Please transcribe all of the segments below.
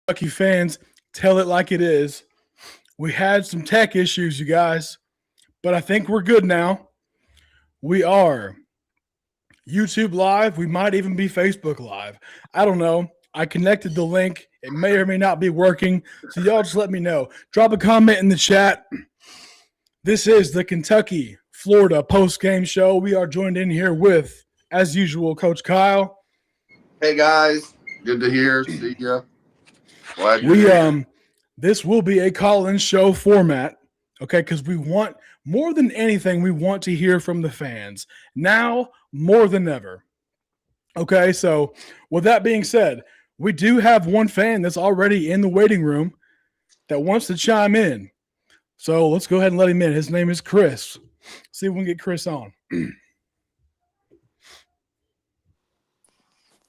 Kentucky fans, tell it like it is. We had some tech issues, you guys, but I think we're good now. We are YouTube Live. We might even be Facebook Live. I don't know. I connected the link. It may or may not be working. So y'all just let me know. Drop a comment in the chat. This is the Kentucky Florida post game show. We are joined in here with, as usual, Coach Kyle. Hey guys, good to hear. See ya. Glad you're We here. This will be a call-in show format, okay? Because we want more than anything, we want to hear from the fans now more than ever. Okay, so with that being said, we do have one fan that's already in the waiting room that wants to chime in. So let's go ahead and let him in. His name is Chris. See if we can get Chris on.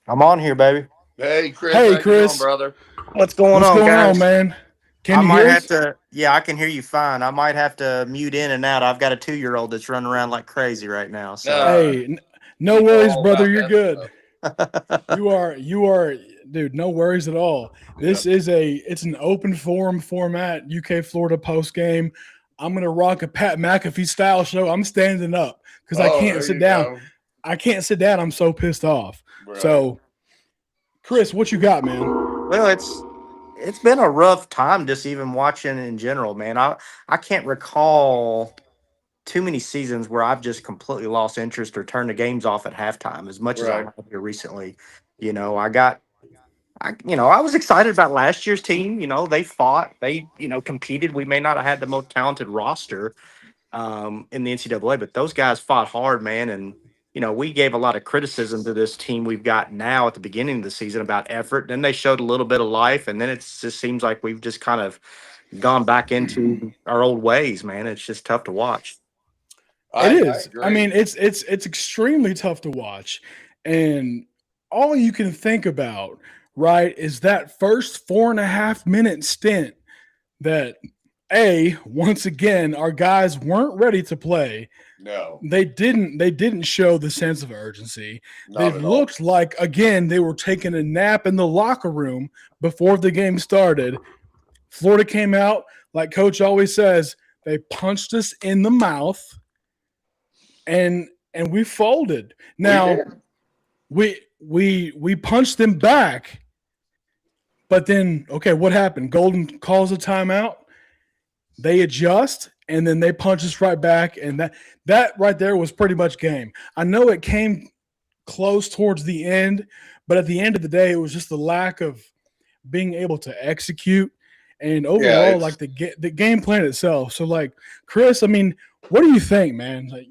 I'm on here, baby. Hey Chris, Hey, how you Chris. doing, brother? What's going What's on, going guys? on, man? Can I you might hear have us? to. Yeah, I can hear you fine. I might have to mute in and out. I've got a 2-year-old that's running around like crazy right now. So, Hey, no We know worries, all brother. about You're that good. stuff. You are, dude. No worries at all. This Yep. is it's an open forum format. UK Florida post game. I'm gonna rock a Pat McAfee style show. I'm standing up because I Oh, can't there sit you down. go. I can't sit down. I'm so pissed off. Right. So, Chris, what you got, man? well, it's been a rough time just even watching in general, man. I can't recall too many seasons where I've just completely lost interest or turned the games off at halftime as much as I Right. have here recently. I was excited about last year's team. They fought, they competed. We may not have had the most talented roster in the NCAA, but those guys fought hard, man. And we gave a lot of criticism to this team we've got now at the beginning of the season about effort. Then they showed a little bit of life, and then it just seems like we've just kind of gone back into our old ways, man. It's just tough to watch. It I is. I agree. mean, it's extremely tough to watch, and all you can think about, right, is that first 4.5 minute stint that once again our guys weren't ready to play. No, They didn't show the sense of urgency. They not at all. looked like, again, they were taking a nap in the locker room before the game started. Florida came out, like coach always says, they punched us in the mouth, and we folded. We Now did. we punched them back, but then okay, what happened? Golden calls a timeout. They adjust, and then they punch us right back, and that right there was pretty much game. I know it came close towards the end, but at the end of the day, it was just the lack of being able to execute and Yeah, overall it's like the game plan itself. So like Chris, I mean, what do you think, man? Like,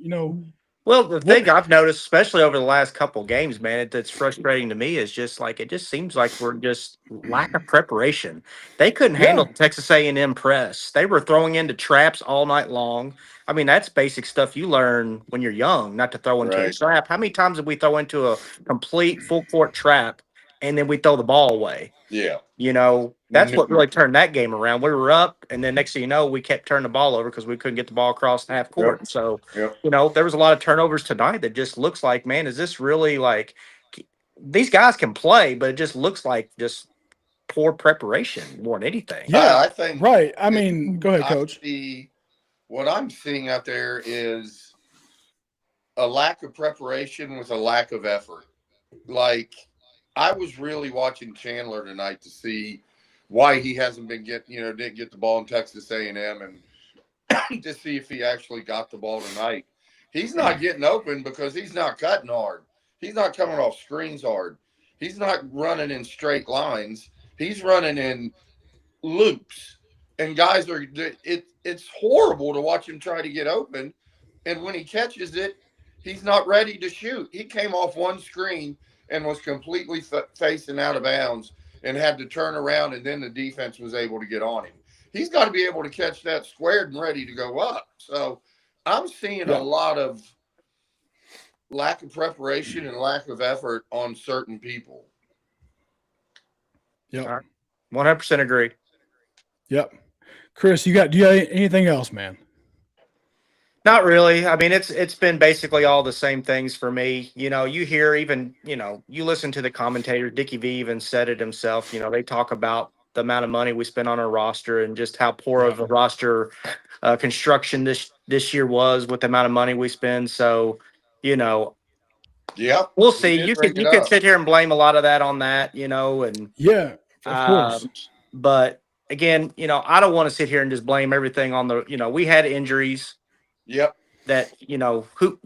Well, the what thing I've noticed, especially over the last couple games, man, that's frustrating to me is just like it just seems like we're just lack of preparation. They couldn't handle yeah. the Texas A&M press. They were throwing into traps all night long. I mean, that's basic stuff you learn when you're young, not to throw into a right. trap. How many times did we throw into a complete full court trap and then we throw the ball away? Yeah. That's what Mhm. really turned that game around. We were up, and then next thing you know, we kept turning the ball over because we couldn't get the ball across the half Yep. court. So, Yep. there was a lot of turnovers tonight that just looks like, man, is this really like these guys can play, but it just looks like just poor preparation more than anything. Yeah, I think right. I it, mean, go ahead, I coach. see what I'm seeing out there is a lack of preparation with a lack of effort. Like I was really watching Chandler tonight to see why he hasn't been didn't get the ball in Texas A&M, and to see if he actually got the ball tonight. He's not getting open because he's not cutting hard. He's not coming off screens hard. He's not running in straight lines. He's running in loops. And guys are it's horrible to watch him try to get open. And when he catches it, he's not ready to shoot. He came off one screen and was completely facing out of bounds and had to turn around, and then the defense was able to get on him. He's got to be able to catch that squared and ready to go up. So I'm seeing a Yeah. lot of lack of preparation and lack of effort on certain people. Yep. All right. 100% agree. Yep. Chris, do you have anything else, man? Not really. I mean, it's been basically all the same things for me. You hear even, you listen to the commentators. Dickie V even said it himself. They talk about the amount of money we spent on our roster and just how poor of a roster construction this year was with the amount of money we spend. So, you know, Yeah, we'll we see. did You break could it you could up. sit here and blame a lot of that on that, you know, and Yeah, of course. but again, you know, I don't want to sit here and just blame everything on the, you know, we had injuries Yep. that, you know, who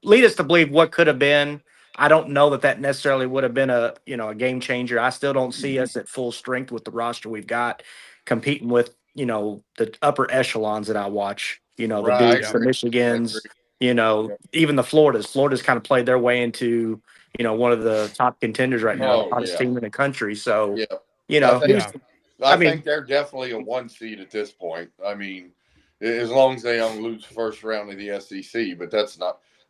lead us to believe what could have been. I don't know that that necessarily would have been a, you know, a game changer. I still don't see us at full strength with the roster we've got competing with, you know, the upper echelons that I watch, you know, the Right. I Dukes, the agree. I Michigans, agree. you know, Yeah. even the Floridas. Florida's kind of played their way into, you know, one of the top contenders right now, the Oh, hottest yeah. team in the country. So, Yeah. you I know, think Yeah. I I mean, think they're definitely a 1 seed at this point. I mean, as long as they don't lose the first round of the SEC, but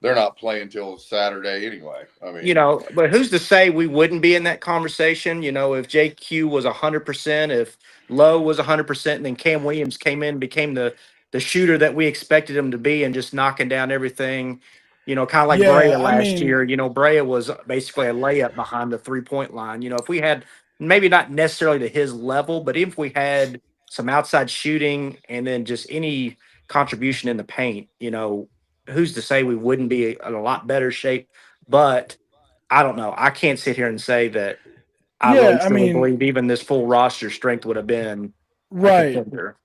they're not playing till Saturday anyway. I you mean, know, but who's to say we wouldn't be in that conversation? You know, if JQ was 100%, if Lowe was 100%, and then Cam Williams came in, and became the shooter that we expected him to be, and just knocking down everything. You know, kind of like Brea Yeah, I last mean, year. You know, Brea was basically a layup behind the 3-point line. You know, if we had maybe not necessarily to his level, but if we had some outside shooting and then just any contribution in the paint, you know, who's to say we wouldn't be in a lot better shape? But I don't know. I can't sit here and say that I really yeah, I truly mean, believe even this full roster strength would have been a right. contender.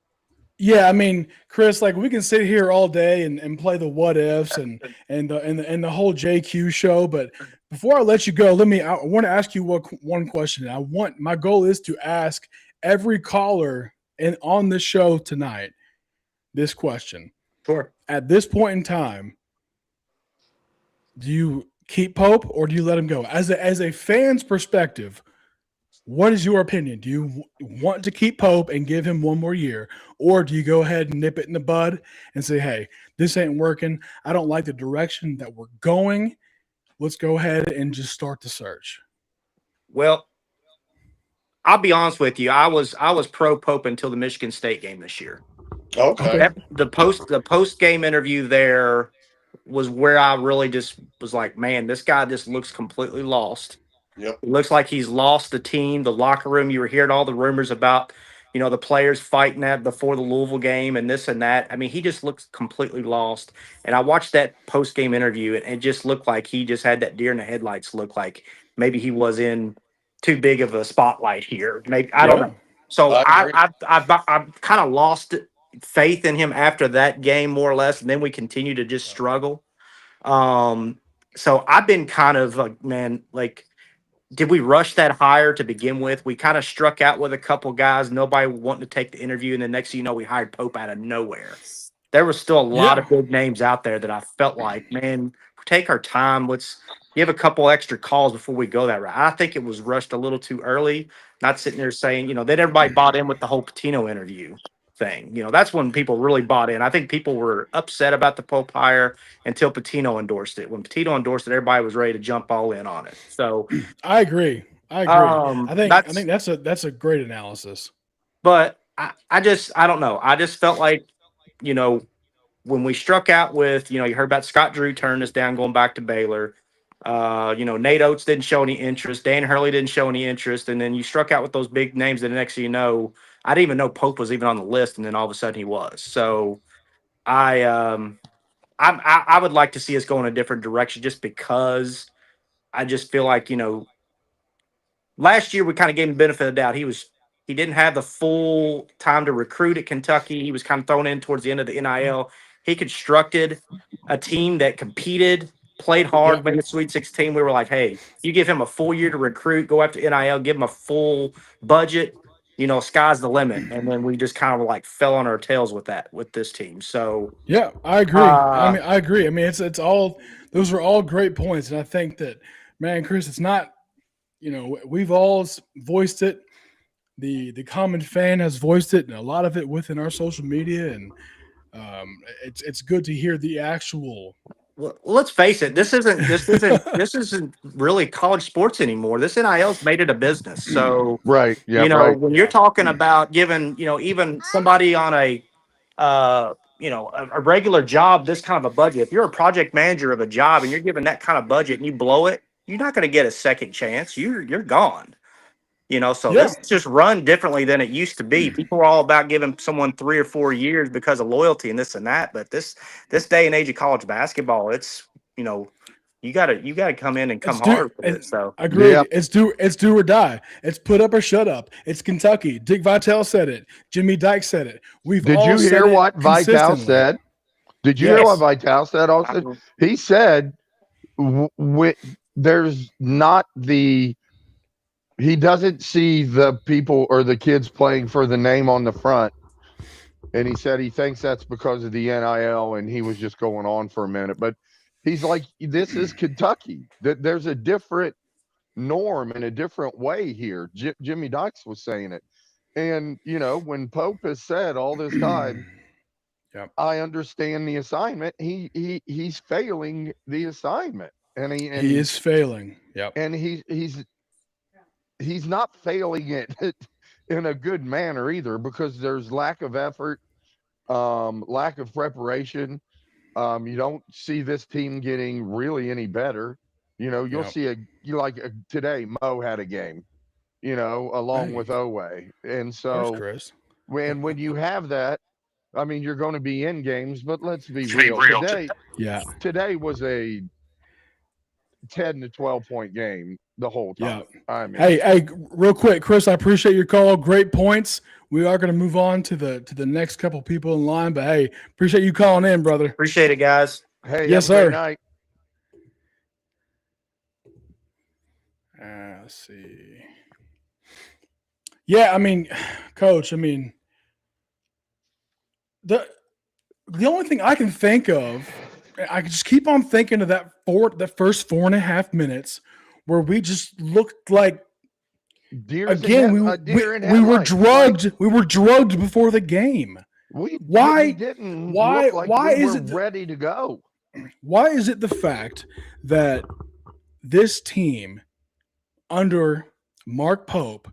Yeah, I mean, Chris, like we can sit here all day and play the what ifs and the whole JQ show, but before I let you go, I want to ask you one question. My goal is to ask every caller on the show tonight this question. Sure. At this point in time, do you keep Pope or do you let him go? As a fan's perspective, what is your opinion? Do you want to keep Pope and give him one more year, or do you go ahead and nip it in the bud and say, "Hey, this ain't working. I don't like the direction that we're going. Let's go ahead and just start the search." Well, I'll be honest with you. I was pro Pope until the Michigan State game this year. okay. Okay. The post game interview there was where I really just was like, man, this guy just looks completely lost. Yep. It looks like he's lost the team, the locker room. You were hearing all the rumors about, you know, the players fighting that before the Louisville game and this and that. I mean, he just looks completely lost. And I watched that post game interview, and it just looked like he just had that deer in the headlights look, like maybe he was in too big of a spotlight here. Maybe I don't Yeah. know. So I agree. I've kind of lost faith in him after that game, more or less, and then we continue to just struggle. Um, so I've been kind of like, man, like, did we rush that hire to begin with? We kind of struck out with a couple guys, nobody wanting to take the interview, and the next thing you know, we hired Pope out of nowhere. There was still a lot Yeah. of big names out there that I felt like, man, take our time. Let's give a couple extra calls before we go that route. I think it was rushed a little too early. Not sitting there saying, you know, then everybody bought in with the whole Patino interview thing. You know, that's when people really bought in. I think people were upset about the Pope hire until Patino endorsed it. When Patino endorsed it, everybody was ready to jump all in on it. So I agree. I agree. I that's think that's a great analysis. but I don't know. I just felt like, you know, when we struck out with, you know, you heard about Scott Drew turning us down going back to Baylor. You know, Nate Oates didn't show any interest. Dan Hurley didn't show any interest. And then you struck out with those big names. And the next thing you know, I didn't even know Pope was even on the list. And then all of a sudden he was. So I, I would like to see us go in a different direction just because I just feel like, you know, last year we kind of gave him the benefit of the doubt. He didn't have the full time to recruit at Kentucky. He was kind of thrown in towards the end of the NIL. He constructed a team that competed, played hard, Yep. made the Sweet 16. We were like, hey, you give him a full year to recruit, go after NIL, give him a full budget, you know, sky's the limit. And then we just kind of like fell on our tails with that with this team. So Yeah, I agree. I uh mean, I agree. I mean, it's all those are all great points, and I think that, man, Chris, it's not. We've all voiced it. The common fan has voiced it, and a lot of it within our social media, and it's good to hear the actual. well, let's face it, this isn't really college sports anymore. This NIL's made it a business. So Right. Yeah. you know, Right. when Yeah, you're talking about giving, you know, even somebody on you know, a regular job, this kind of a budget, if you're a project manager of a job and you're given that kind of budget and you blow it, you're not going to get a second chance. You're gone. So Yeah. this is just run differently than it used to be. People are all about giving someone 3 or 4 years because of loyalty and this and that. But this day and age of college basketball, it's you gotta come in and come hard for it. So agreed. Yeah. It's do or die. It's put up or shut up. It's Kentucky. Dick Vitale said it. Jimmy Dykes said it. Did you hear what Vitale said? Did you hear what Vitale said also? He said there's not he doesn't see the people or the kids playing for the name on the front. And he said he thinks that's because of the NIL, and he was just going on for a minute. But he's like, this is Kentucky. There's a different norm and a different way here. Jimmy Dykes was saying it. And, when Pope has said all this time, Yep. I understand the assignment, he's failing the assignment. And he is failing. Yep. And he's not failing it in a good manner either, because there's lack of effort, lack of preparation. You don't see this team getting really any better. You'll see today Mo had a game, along with Oweh. And so Chris. when you have that, I mean, you're going to be in games, but let's be real. Today was a 10 to 12 point game the whole time. Yeah. I mean, hey, real quick, Chris, I appreciate your call. Great points. We are going to move on to the next couple people in line, but hey, appreciate you calling in, brother. Appreciate it, guys. Hey, yes, have a sir. great night. Let's see. Yeah, I mean, Coach, the only thing I can think of, I can just keep on thinking of that first 4.5 minutes where we just looked like we were drugged. We were drugged before the game. Why is it ready to go? Why is it the fact that this team under Mark Pope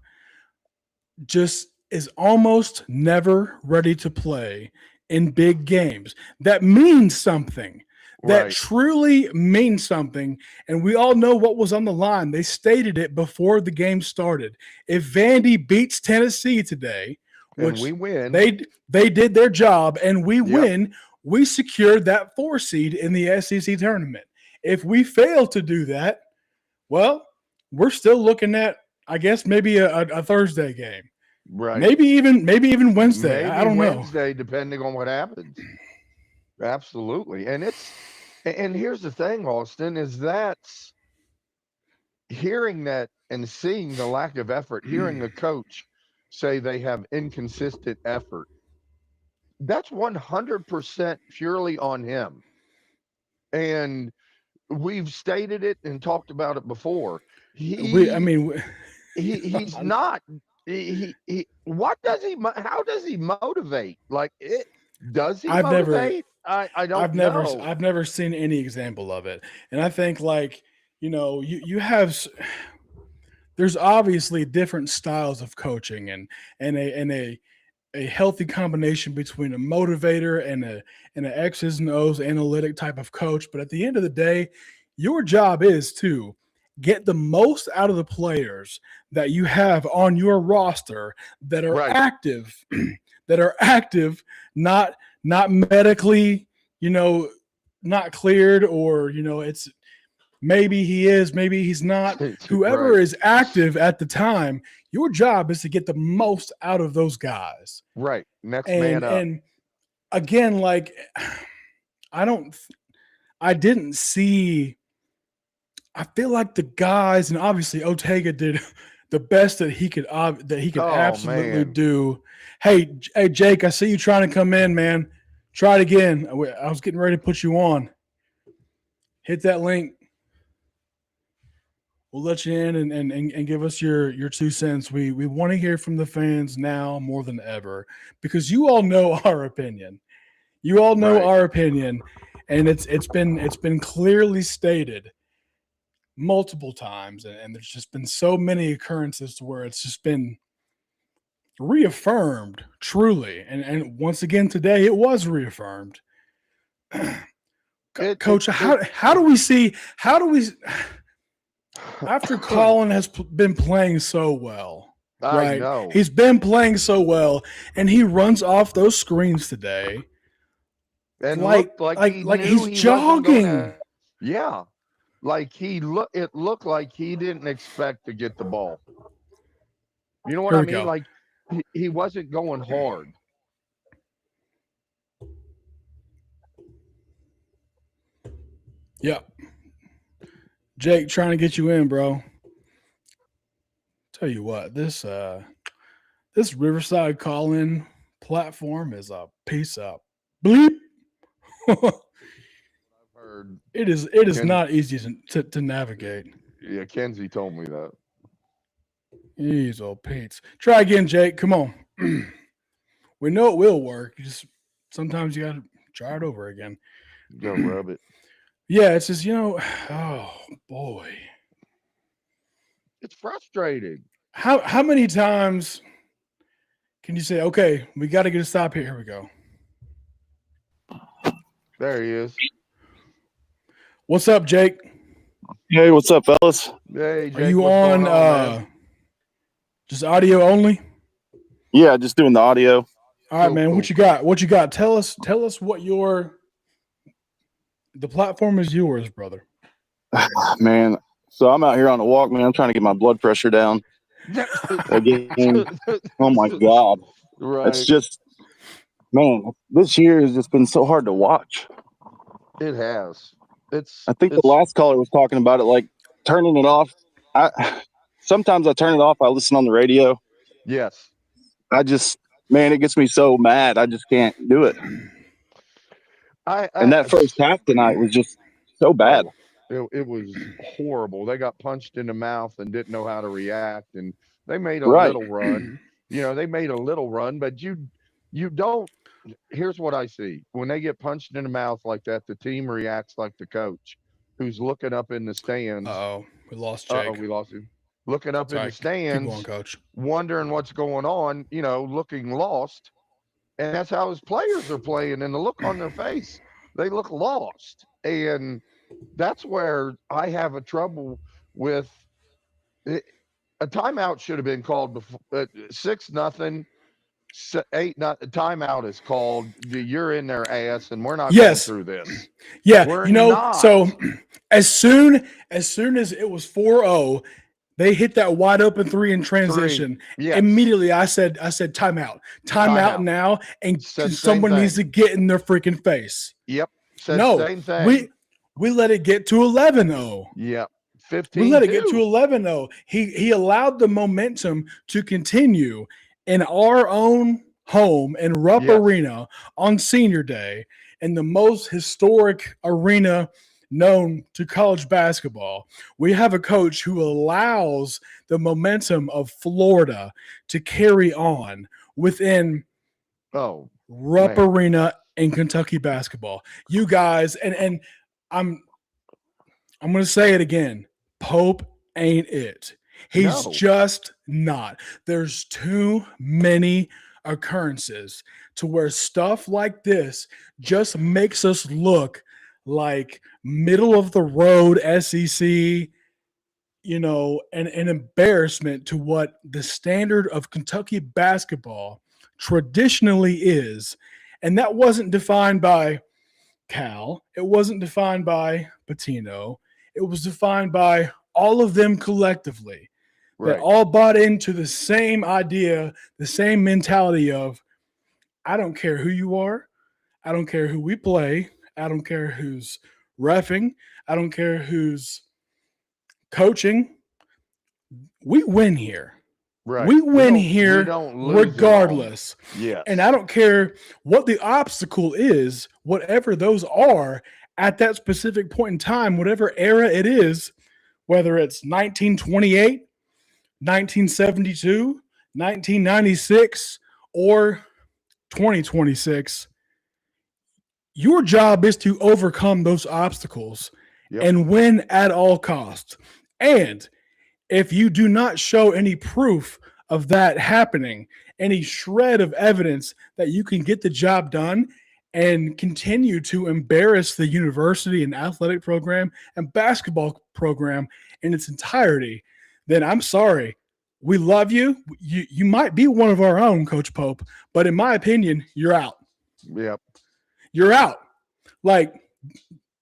just is almost never ready to play in big games? That means something. That truly means something. And we all know what was on the line. They stated it before the game started. If Vandy beats Tennessee today, which we win, they did their job and we win, we secured that 4 seed in the SEC tournament. If we fail to do that, well, we're still looking at, I guess, maybe a Thursday game. Right. Maybe even Wednesday. I don't know. Wednesday, depending on what happens. Absolutely. And here's the thing, Austin, is that's hearing that and seeing the lack of effort, hearing the coach say they have inconsistent effort. That's 100% purely on him. And we've stated it and talked about it before. He's not. How does he motivate? Does he motivate? I don't know. I've never seen any example of it. And I think you have, there's obviously different styles of coaching and a healthy combination between a motivator and an X's and O's analytic type of coach. But at the end of the day, your job is to get the most out of the players that you have on your roster that are active, not medically, not cleared, or, it's maybe he is, maybe he's not. Whoever is active at the time, your job is to get the most out of those guys. Right. Next man up. And again, I didn't see, I feel like the guys, and obviously Ortega did the best that he could absolutely do. Hey, Jake, I see you trying to come in, man. Try it again. I was getting ready to put you on. Hit that link. We'll let you in and give us your 2 cents. We want to hear from the fans now more than ever, because you all know our opinion. You all know our opinion, and it's been clearly stated multiple times, and there's just been so many occurrences to where it's just been reaffirmed truly, and once again today it was reaffirmed. Coach, how do we After Colin has been playing so well, I right? know. He's been playing so well, and he runs off those screens today. And like looked like he knew he's he wasn't jogging. gonna, yeah. Like it looked like he didn't expect to get the ball. You know what Here I we mean? go. Like he wasn't going hard. Yep. Jake trying to get you in, bro. Tell you what, this Riverside call-in platform is a piece of bleep. I've heard. It is Ken- not easy to navigate. Yeah, Kenzie told me that. These old Pete's. Try again, Jake. Come on. We know it will work. Just sometimes you gotta try it over again. Go rub it. Yeah, it's just, oh boy. It's frustrating. How many times can you say, okay, we got to get a stop here? Here we go. There he is. What's up, Jake? Hey, what's up, fellas? Hey, Jake, Are you what's on going man? just audio only? Yeah, just doing the audio. All right, Cool, man. cool. What you got? What you got? Tell us what the platform is yours, brother. Man, so I'm out here on a walk, man. I'm trying to get my blood pressure down. Again, oh my God. Right. It's just, man, this year has just been so hard to watch. It has. I think the last caller was talking about it, like turning it off. Sometimes I turn it off. I listen on the radio. Yes. Man, it gets me so mad. I just can't do it. And that first half tonight was just so bad. It was horrible. They got punched in the mouth and didn't know how to react, and they made a Right. little run. They made a little run, but you don't. Here's what I see: when they get punched in the mouth like that, the team reacts like the coach, who's looking up in the stands. Uh-oh. We lost Jake. We lost him. Looking up in the Keep stands, going, coach. wondering what's going on. Looking lost, and that's how his players are playing. And the look on their face, they look lost, and that's where I have a trouble with it. A timeout should have been called before 6-0, 8 not timeout is called. You're in their ass, and we're not Yes. going through this. Yeah, We're not. so as soon as it was 4-0, they hit that wide open three in transition. Yes. Immediately I said timeout. Timeout now, and Said same someone needs to thing. get in their freaking face. Yep. Said No, same thing. we let it get to 11-0. Yep. 15. We let it get to 11-0. He allowed the momentum to continue in our own home in Rupp Yes. Arena on Senior Day, in the most historic arena known to college basketball. We have a coach who allows the momentum of Florida to carry on within Oh, Rupp man. Arena in Kentucky basketball. You guys, and I'm going to say it again. Pope ain't it. He's No. just not. There's too many occurrences to where stuff like this just makes us look like middle of the road SEC, an embarrassment to what the standard of Kentucky basketball traditionally is. And that wasn't defined by Cal. It wasn't defined by Pitino. It was defined by all of them collectively. Right. That all bought into the same idea, the same mentality of, I don't care who you are. I don't care who we play. I don't care who's reffing. I don't care who's coaching. We win here. Right. We win don't- here we don't lose it all. regardless. Yes. And I don't care what the obstacle is, whatever those are at that specific point in time, whatever era it is, whether it's 1928, 1972, 1996, or 2026, your job is to overcome those obstacles Yep. and win at all costs. And if you do not show any proof of that happening, any shred of evidence that you can get the job done and continue to embarrass the university and athletic program and basketball program in its entirety, then I'm sorry. We love you. You might be one of our own, Coach Pope, but in my opinion, you're out. Yep. You're out. Like,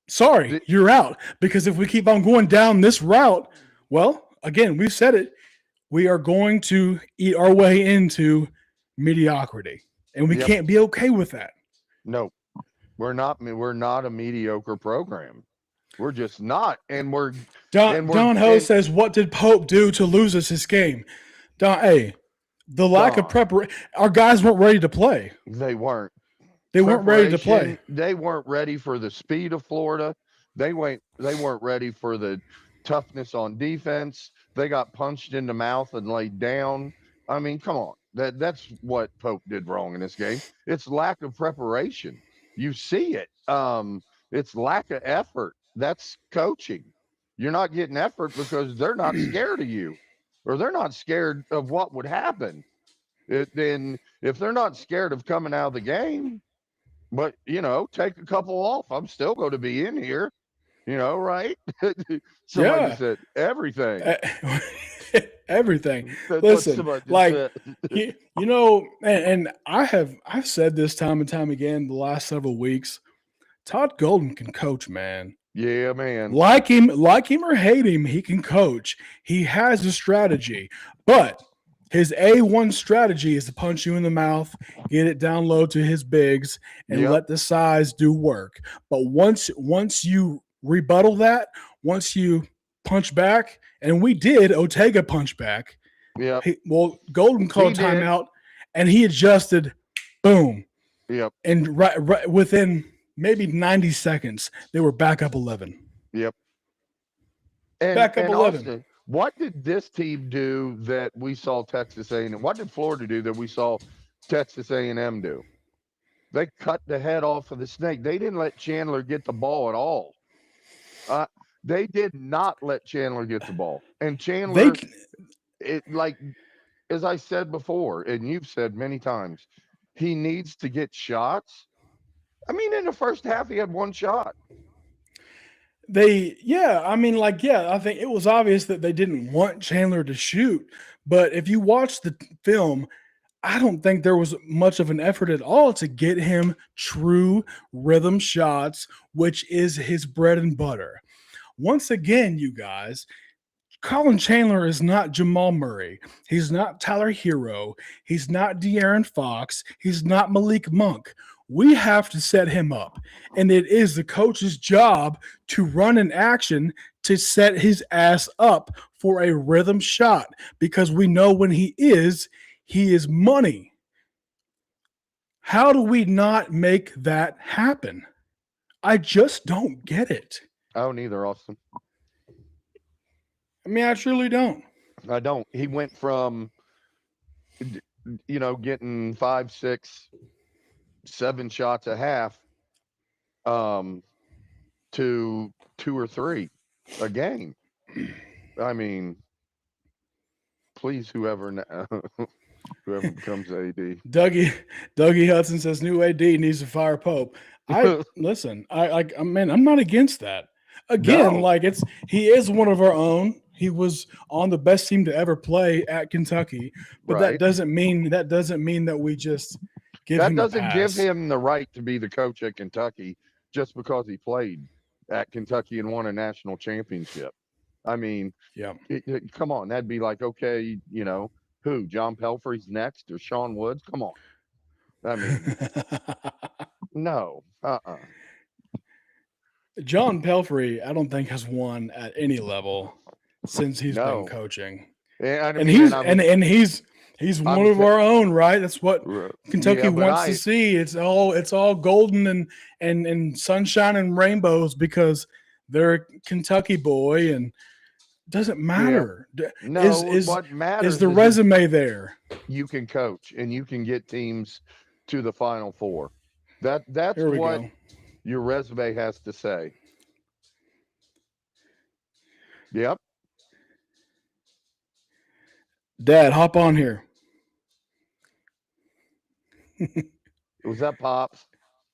sorry, you're out. Because if we keep on going down this route, well, again, we've said it. We are going to eat our way into mediocrity, and we can't be okay with that. No, we're not a mediocre program. We're just not. And Don Ho says, what did Pope do to lose us this game? The lack of preparation. Our guys weren't ready to play. They weren't. They weren't ready to play. They weren't ready for the speed of Florida. They weren't ready for the toughness on defense. They got punched in the mouth and laid down. I mean, come on. That's what Pope did wrong in this game. It's lack of preparation. You see it. It's lack of effort. That's coaching. You're not getting effort because they're not scared of you, or they're not scared of what would happen. Then if they're not scared of coming out of the game, but take a couple off, I'm still going to be in here, right? Somebody said everything. Everything. Listen, like and I've said this time and time again the last several weeks. Todd Golden can coach, man. Yeah, man. Like him or hate him, he can coach. He has a strategy, but his A1 strategy is to punch you in the mouth, get it down low to his bigs, and let the size do work. But once you rebuttal that, once you punch back, and we did, Ortega punch back. Yeah. Golden called timeout, and he adjusted. Boom. Yep. And right within maybe 90 seconds, they were back up 11. Yep. Back up 11. Austin, what did this team do that we saw Texas A&M? What did Florida do that we saw Texas A&M do? They cut the head off of the snake. They didn't let Chandler get the ball at all. They did not let Chandler get the ball. And Chandler, as I said before, and you've said many times, he needs to get shots. I mean, in the first half, he had one shot. I think it was obvious that they didn't want Chandler to shoot. But if you watch the film, I don't think there was much of an effort at all to get him true rhythm shots, which is his bread and butter. Once again, you guys, Colin Chandler is not Jamal Murray. He's not Tyler Hero. He's not De'Aaron Fox. He's not Malik Monk. We have to set him up. And it is the coach's job to run an action to set his ass up for a rhythm shot, because we know when he is money. How do we not make that happen? I just don't get it. I don't either, Austin. I mean, I truly don't. I don't. He went from, getting 5, 6, 7 shots a half to 2 or 3 a game. I mean, please, whoever becomes AD. Dougie Hudson says new AD needs to fire Pope. Listen, I'm not against that. Again, No. He is one of our own. He was on the best team to ever play at Kentucky, but Right. that doesn't mean that we just give him a That doesn't give pass. him the right to be the coach at Kentucky just because he played at Kentucky and won a national championship. I mean, Yeah. Come on, that'd be like, okay, who? John Pelfrey's next or Sean Woods? Come on. I mean, no. John Pelfrey, I don't think has won at any level since he's No. been coaching. And He's one of our own, right? That's what Kentucky Yeah, but wants to see. It's all golden and sunshine and rainbows because they're a Kentucky boy, and it doesn't matter. No, what matters Is the is resume there? you can coach and you can get teams to the Final Four. That's Here we what go. your resume has to say. Yep. Dad, hop on here. Was that Pops?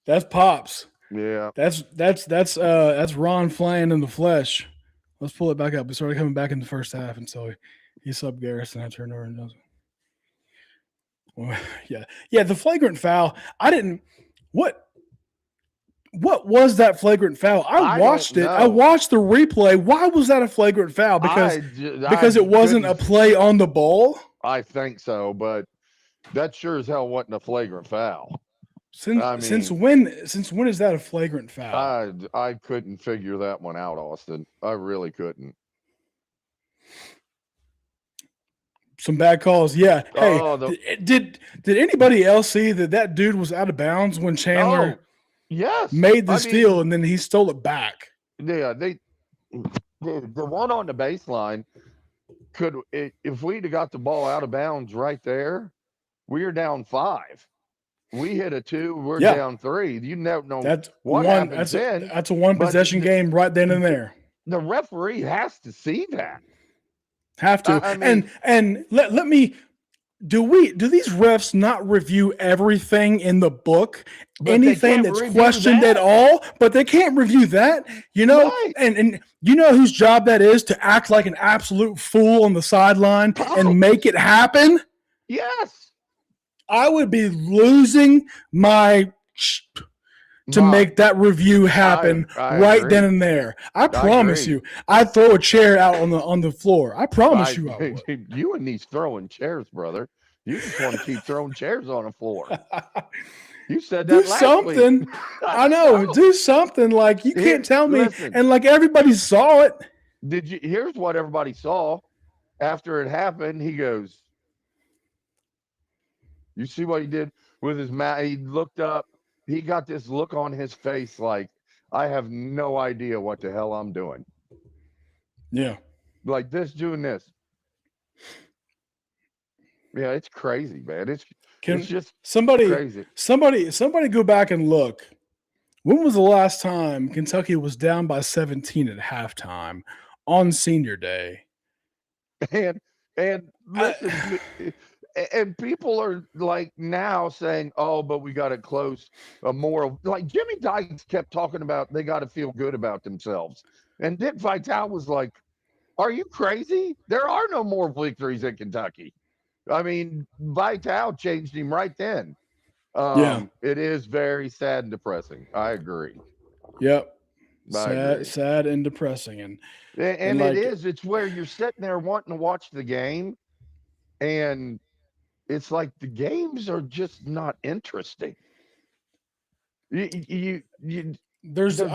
That's Pops. Yeah. That's Ron Flan in the flesh. Let's pull it back up. We started coming back in the first half, and so he subbed Garrison. I turned over and does. Well, yeah. The flagrant foul. I didn't. What was that flagrant foul? I watched it. I watched the replay. Why was that a flagrant foul? Because it wasn't a play on the ball. I think so, but that sure as hell wasn't a flagrant foul. Since when is that a flagrant foul? I couldn't figure that one out, Austin. I really couldn't. Some bad calls, yeah. Hey, did anybody else see that dude was out of bounds when Chandler made the steal and then he stole it back? Yeah, the one on the baseline if we'd have got the ball out of bounds right there, we are down 5. We hit a 2, we're down 3. You never know what happens then. That's a one possession game right then and there. The referee has to see that. Have to. And let me do these refs not review everything in the book? Anything that's questioned at all, but they can't review that, Right. and you know whose job that is to act like an absolute fool on the sideline and make it happen? Yes. I would be losing my to make that review happen I right agree. then and there. I promise you, I'd throw a chair out on the floor. I promise you I would. You and these throwing chairs, brother. You just want to keep throwing chairs on the floor. You said that do last something. week. I know. Do something. Like you can't tell me. Listen. And like everybody saw it. Here's what everybody saw after it happened. He goes, you see what he did with his mouth? He looked up. He got this look on his face like, I have no idea what the hell I'm doing. Yeah. Like this, doing this. Yeah, it's crazy, man. It's just crazy. Somebody go back and look. When was the last time Kentucky was down by 17 at halftime on Senior Day? And listen, and people are like now saying, "Oh, but we got to close a moral." Like Jimmy Dykes kept talking about, they got to feel good about themselves, and Dick Vitale was like, "Are you crazy? There are no more victories in Kentucky." I mean, Vitale changed him right then. It is very sad and depressing. I agree. Yep. Sad and depressing. And like, it's where you're sitting there wanting to watch the game, and it's like the games are just not interesting. I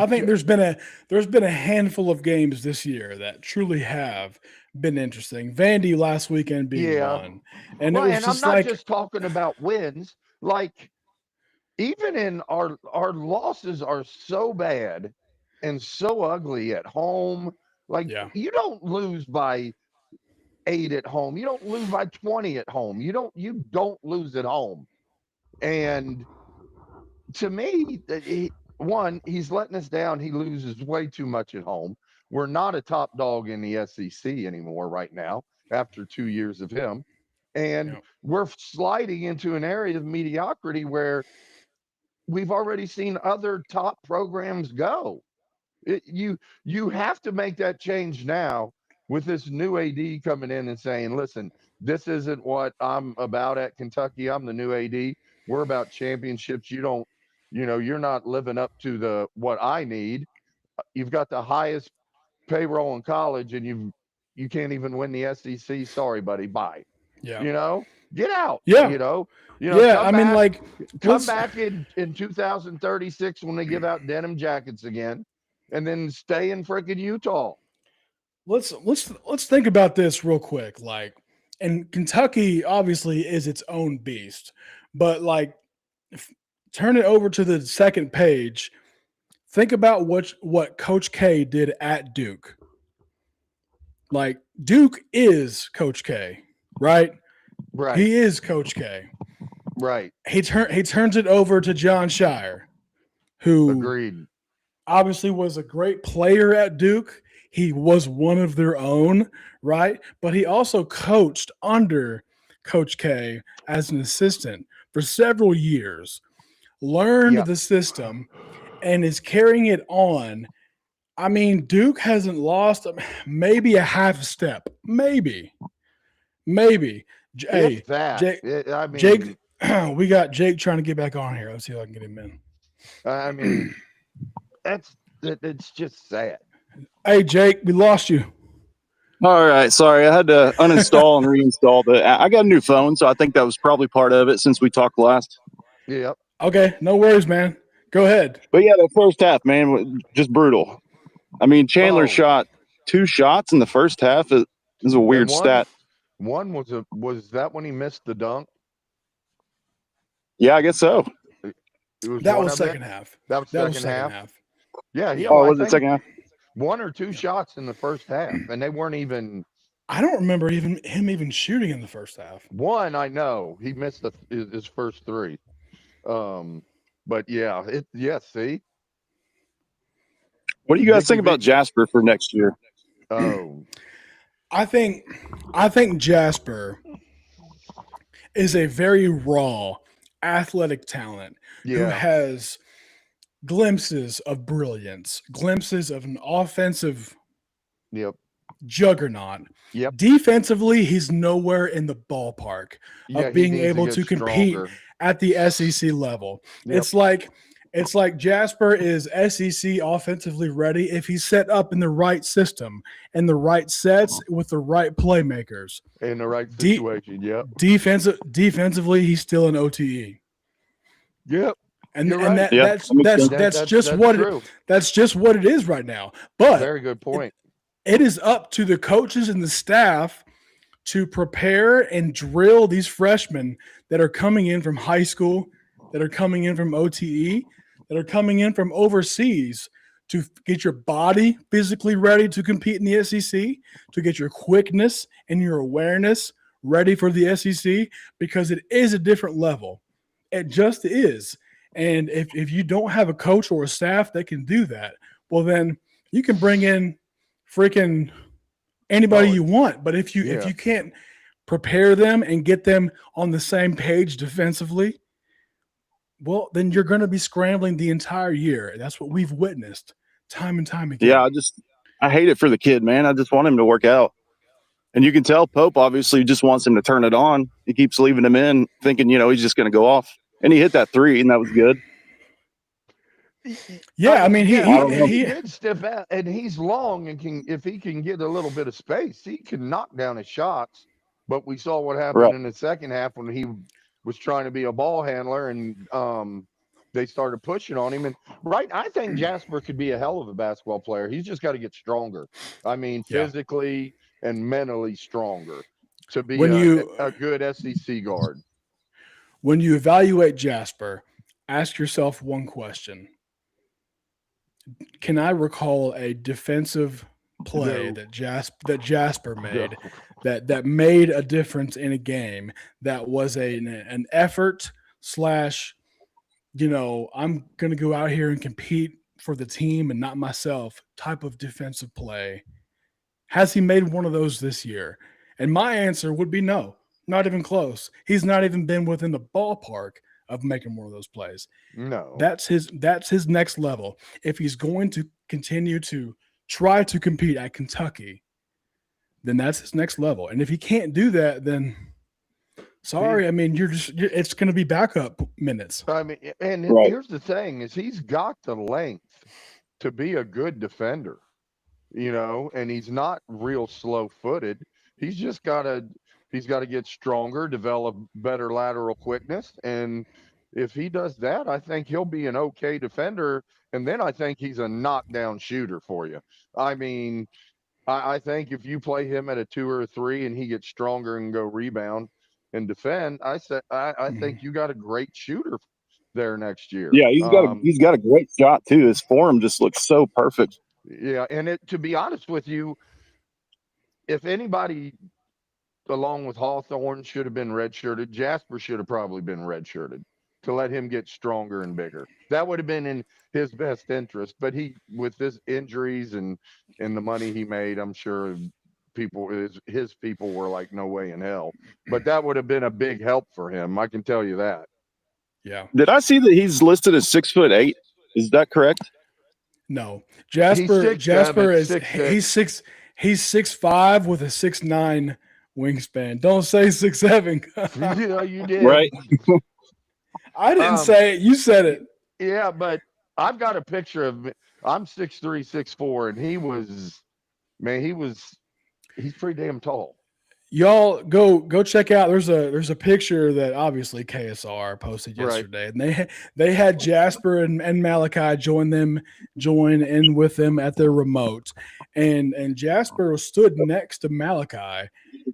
think there's been a handful of games this year that truly have been interesting. Vandy last weekend being one, and well, it was and just I'm not just talking about wins. Like even in our losses are so bad and so ugly at home. Like you don't lose by 8 at home. You don't lose by 20 at home. You don't lose at home. And to me, he's letting us down. He loses way too much at home. We're not a top dog in the SEC anymore right now after 2 years of him. And we're sliding into an area of mediocrity where we've already seen other top programs go. You have to make that change now with this new AD coming in and saying, listen, this isn't what I'm about at Kentucky. I'm the new AD. We're about championships. You're not living up to what I need. You've got the highest payroll in college and you can't even win the SEC. Sorry, buddy. Bye. Yeah. Get out. Yeah. Come back in 2036 when they give out denim jackets again, and then stay in freaking Utah. Let's think about this real quick. Like, and Kentucky obviously is its own beast, but like, turn it over to the second page. Think about what Coach K did at Duke. Like, Duke is Coach K, right? Right. He is Coach K. Right. He turns it over to John Shire, who agreed. Obviously was a great player at Duke. He was one of their own, right? But he also coached under Coach K as an assistant for several years, learned the system, and is carrying it on. I mean, Duke hasn't lost maybe a half step. Maybe. Hey, If that, Jake, I mean, Jake, we got Jake trying to get back on here. Let's see if I can get him in. I mean, it's just sad. Hey, Jake, we lost you. All right, sorry, I had to uninstall and reinstall, but I got a new phone, so I think that was probably part of it since we talked last. Yep. Okay, no worries, man. Go ahead. But yeah, the first half, man, just brutal. I mean, Chandler Oh. shot 2 shots in the first half. It is a weird And stat. One was that when he missed the dunk? Yeah, I guess so. That one was of them? second half. That was That was second second half. half. Yeah, he Oh, I was it think second half? 1 or 2 shots in the first half, and they weren't even I don't remember him even shooting in the first half. one. I know he missed his first 3. But yeah, see. What do you guys Dickie think about V- Jasper for next year? Oh, I think Jasper is a very raw athletic talent who yeah, has glimpses of brilliance, glimpses of an offensive yep, juggernaut. Yep. Defensively, he's nowhere in the ballpark yeah. of being he needs able get to compete stronger. at the SEC level. Yep. It's like Jasper is SEC offensively ready if he's set up in the right system and the right sets with the right playmakers. In the right situation. Yep. Defensively, he's still an OTE. Yep. And, You're and right. that, Yeah, that's that makes that's sense. that's just what true. that's just what it is right now. But Very good point. it is up to the coaches and the staff to prepare and drill these freshmen that are coming in from high school, that are coming in from OTE, that are coming in from overseas to get your body physically ready to compete in the SEC, to get your quickness and your awareness ready for the SEC, because it is a different level. It just is. And if you don't have a coach or a staff that can do that, well, then you can bring in freaking anybody you want. But if you can't prepare them and get them on the same page defensively, well, then you're going to be scrambling the entire year. That's what we've witnessed time and time again. Yeah, I hate it for the kid, man. I just want him to work out. And you can tell Pope obviously just wants him to turn it on. He keeps leaving him in thinking, he's just going to go off. And he hit that 3, and that was good. Yeah, I mean, he did step out, and he's long and if he can get a little bit of space, he can knock down his shots. But we saw what happened in the second half when he was trying to be a ball handler, and they started pushing on him. And I think Jasper could be a hell of a basketball player. He's just got to get stronger. I mean, physically and mentally stronger to be a good SEC guard. When you evaluate Jasper, ask yourself one question. Can I recall a defensive play that Jasper made that made a difference in a game, that was an effort / I'm going to go out here and compete for the team and not myself type of defensive play? Has he made one of those this year? And my answer would be no, not even close. He's not even been within the ballpark of making one of those plays. No. That's his next level. If he's going to continue to try to compete at Kentucky, then that's his next level. And if he can't do that, then sorry, I mean, it's going to be backup minutes. I mean, and here's the thing: is he's got the length to be a good defender, and he's not real slow-footed. He's just got to get stronger, develop better lateral quickness, and if he does that, I think he'll be an okay defender. And then I think he's a knockdown shooter for you. I mean, I think if you play him at a 2 or a 3 and he gets stronger and go rebound and defend, I think you got a great shooter there next year. Yeah, he's got a great shot too. His form just looks so perfect. Yeah, and to be honest with you, if anybody along with Hawthorne should have been redshirted, Jasper should have probably been redshirted to let him get stronger and bigger. That would have been in his best interest. But with his injuries and the money he made, I'm sure his people were like, no way in hell. But that would have been a big help for him. I can tell you that. Yeah. Did I see that he's listed as 6'8"? Is that correct? No, Jasper. 6'7", Jasper is 6'6". he's 6'5" with a 6'9" wingspan. Don't say 6'7". You know, you did. Right. I didn't say it. You said it. Yeah, but I've got a picture of me. I'm 6'3", 6'4", and he's pretty damn tall. Y'all go check out. There's a picture that obviously KSR posted Right. yesterday, and they had Jasper and Malachi join in with them at their remote, and Jasper stood next to Malachi,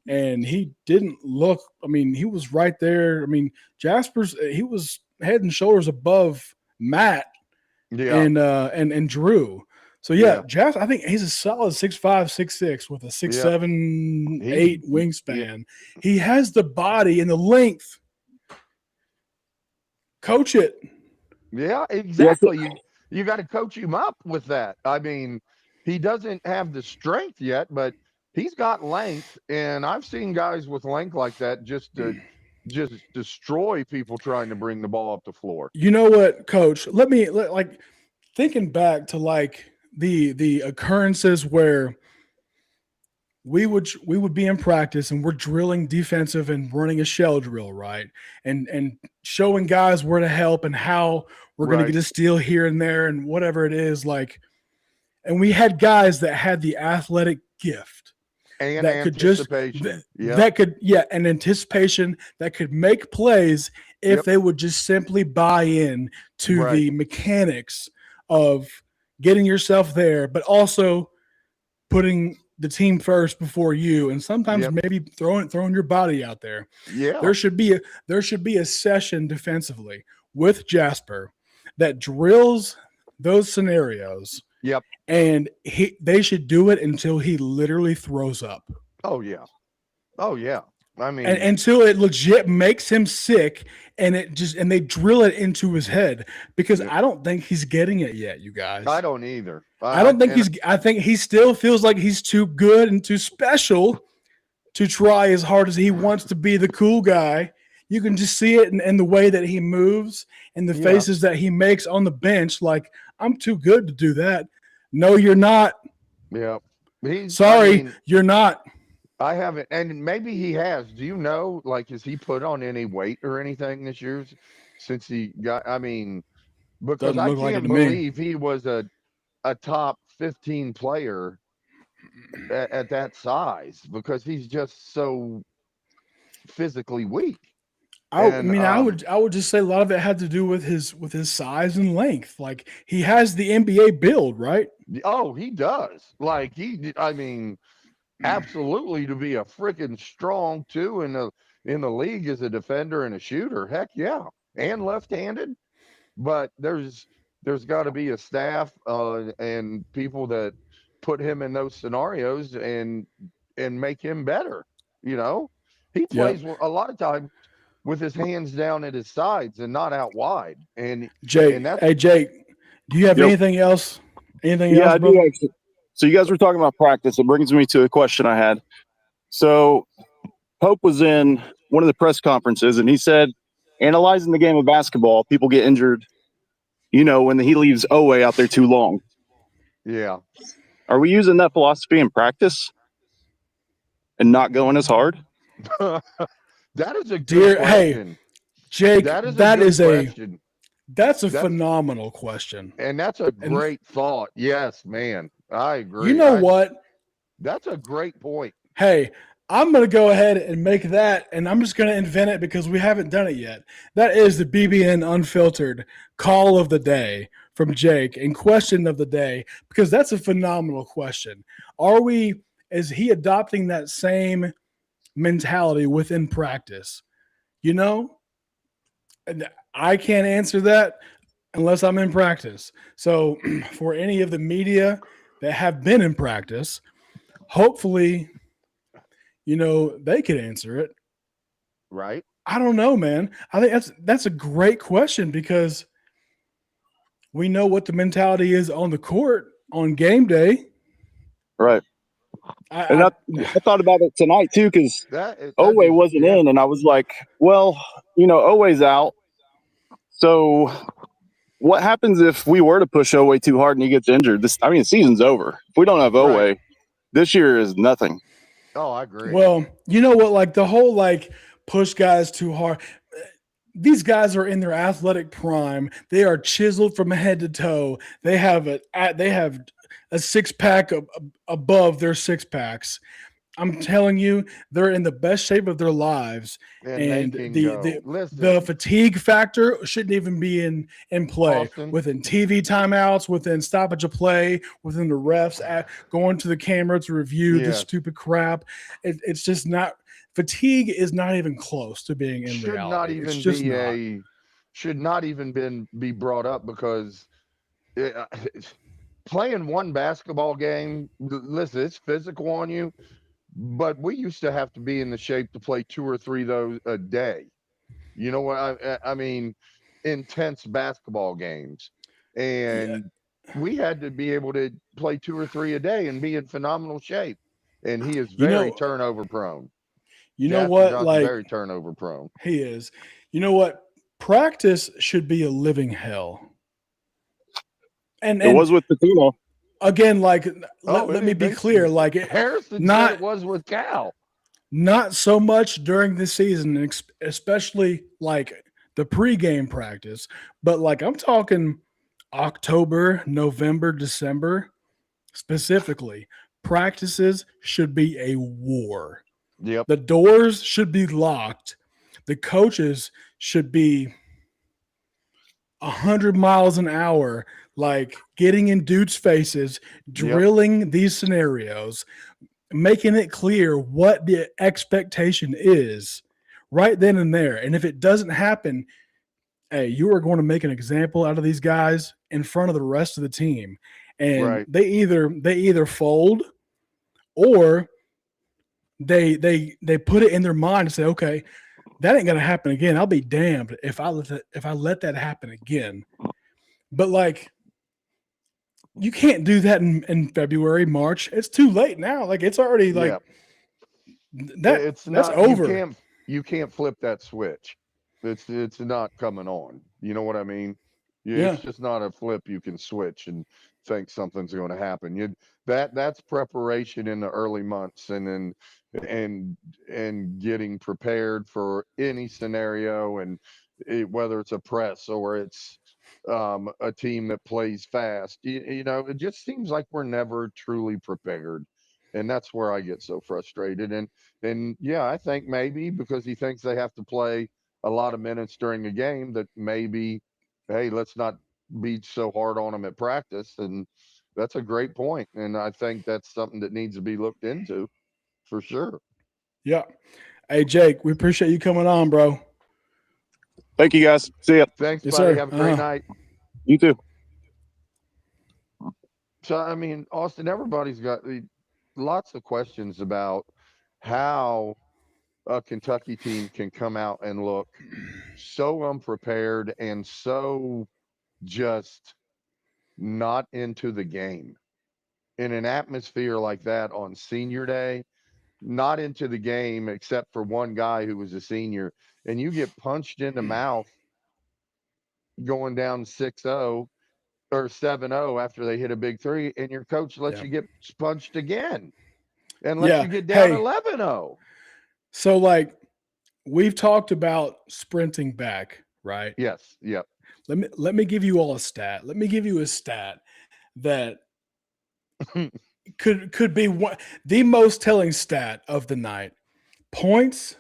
and he didn't look. I mean, he was right there. I mean, he was head and shoulders above Matt Yeah. and Drew. So Yeah. Jasper, I think he's a solid 6'5", 6'6" with a 6'7", 8" wingspan. He has the body and the length. Coach it. Yeah, exactly. You got to coach him up with that. I mean, he doesn't have the strength yet, but he's got length, and I've seen guys with length like that just destroy people trying to bring the ball up the floor. You know what, Coach? Like thinking back to like the occurrences where we would be in practice and we're drilling defensive and running a shell drill, right? And showing guys where to help and how we're going to get a steal here and there and whatever it is, like. And we had guys that had the athletic gift And that could just anticipation. and anticipation that could make plays if they would just simply buy in to the mechanics of getting yourself there, but also putting the team first before you, and sometimes maybe throwing your body out there. Yeah. There should be a session defensively with Jasper that drills those scenarios. Yep. And they should do it until he literally throws up. Oh yeah. I mean, And until it legit makes him sick, and they drill it into his head, because I don't think he's getting it yet, you guys. I don't either. I think he still feels like he's too good and too special to try as hard as he wants to be the cool guy. You can just see it in the way that he moves and the faces that he makes on the bench. Like, I'm too good to do that. No, you're not. Yeah. You're not. I haven't, and maybe he has. Do you know, like, has he put on any weight or anything this year since he got? I mean, because Doesn't I look like it can't to me. believe he was a top 15 player at that size, because he's just so physically weak. I would just say a lot of it had to do with his size and length. Like, he has the NBA build, right? Oh, he does. Like, absolutely, to be a freaking strong two in the league as a defender and a shooter. Heck yeah. And left-handed. But there's got to be a staff and people that put him in those scenarios and make him better. You know, he plays a lot of times with his hands down at his sides and not out wide. And Jake, do you have anything else? Yeah, I do actually. So you guys were talking about practice. It brings me to a question I had. So Pope was in one of the press conferences, and he said, analyzing the game of basketball, people get injured, when he leaves Oweh out there too long. Yeah. Are we using that philosophy in practice and not going as hard? That is a good question. Hey, Jake, that's a phenomenal question. And that's a great thought. Yes, man. I agree. You know what? That's a great point. Hey, I'm going to go ahead and make that, and I'm just going to invent it because we haven't done it yet. That is the BBN Unfiltered call of the day from Jake and question of the day, because that's a phenomenal question. Is he adopting that same mentality within practice? And I can't answer that unless I'm in practice. So for any of the media that have been in practice, hopefully, they could answer it. Right. I don't know, man. I think that's a great question, because we know what the mentality is on the court on game day. Right. I thought about it tonight too, because Oweh wasn't in, and I was like, well, Oweh's out, so what happens if we were to push Oweh too hard and he gets injured? The season's over. If we don't have Oweh, Right. this year is nothing. Oh, I agree. Well, you know what? Like the whole like push guys too hard. These guys are in their athletic prime. They are chiseled from head to toe. They have a six pack above their six packs. I'm telling you, they're in the best shape of their lives, and they and can the go. the, Listen, the fatigue factor shouldn't even be in play Austin. within TV timeouts, within stoppage of play, within the refs going to the camera to review this Yes. stupid crap. It's just not. Fatigue is not even close to being in should reality. not It's even just be not. should not even be brought up because playing one basketball game, listen, it's physical on you, but we used to have to be in the shape to play 2 or 3 of those a day. You know what I mean? Intense basketball games, Yeah. and we had to be able to play 2 or 3 a day and be in phenomenal shape. And he is You very know, turnover prone. you know Jasper what? Johnson's Like very turnover prone. he is. You know what? Practice should be a living hell. It And was with Patino. again, like Oh, let me be they- clear, like Harrison not- said it was with Cal. not so much during the season, especially like the pregame practice, but like I'm talking October, November, December specifically. Practices should be a war. Yep. The doors should be locked. The coaches should be 100 miles an hour, like getting in dudes' faces, drilling these scenarios, making it clear what the expectation is right then and there. And if it doesn't happen, hey, you are going to make an example out of these guys in front of the rest of the team. And Right. they either fold or they put it in their mind and say, okay, that ain't gonna happen again. I'll be damned if I let that happen again. But like, you can't do that in February, March. It's too late now. Like it's already like it's that's not over. you can't flip that switch. It's not coming on. You know what I mean? Yeah. It's just not a flip you can switch and think something's going to happen. That's preparation in the early months and getting prepared for any scenario and whether it's a press or it's a team that plays fast. You know, it just seems like we're never truly prepared. And that's where I get so frustrated. And yeah, I think maybe because he thinks they have to play a lot of minutes during a game that maybe, hey, let's not be so hard on them at practice. And that's a great point. And I think that's something that needs to be looked into for sure. Yeah. Hey Jake, we appreciate you coming on, bro. Thank you, guys. See ya. Thanks, Yes, buddy. sir. Have a great night. You too. So, I mean, Austin, everybody's got lots of questions about how a Kentucky team can come out and look so unprepared and so just not into the game in an atmosphere like that on senior day, not into the game except for one guy who was a senior, and you get punched in the mouth going down 6-0 or 7-0 after they hit a big three, and your coach lets you get punched again and lets you get down 11-0. So like we've talked about sprinting back, right? Yes. Yep. Let me give you all a stat. Let me give you a stat that could be the most telling stat of the night. Points